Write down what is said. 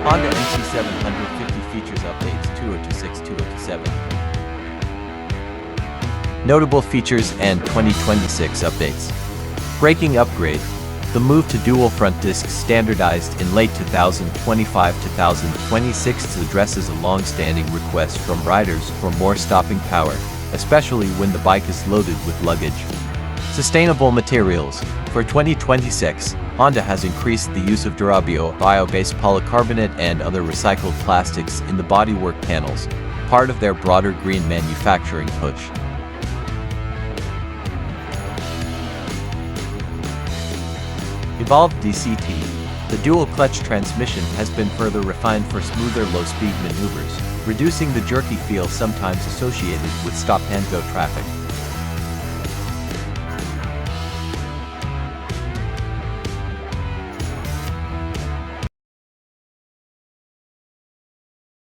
Honda NC750 features updates 2026-2027. Notable features and 2026 updates. Braking upgrade. The move to dual-front discs standardized in late 2025-2026 addresses a long-standing request from riders for more stopping power, especially when the bike is loaded with luggage. Sustainable materials. For 2026, Honda has increased the use of Durabio, bio-based polycarbonate and other recycled plastics in the bodywork panels, part of their broader green manufacturing push. Evolved DCT. The dual-clutch transmission has been further refined for smoother low-speed maneuvers, reducing the jerky feel sometimes associated with stop-and-go traffic.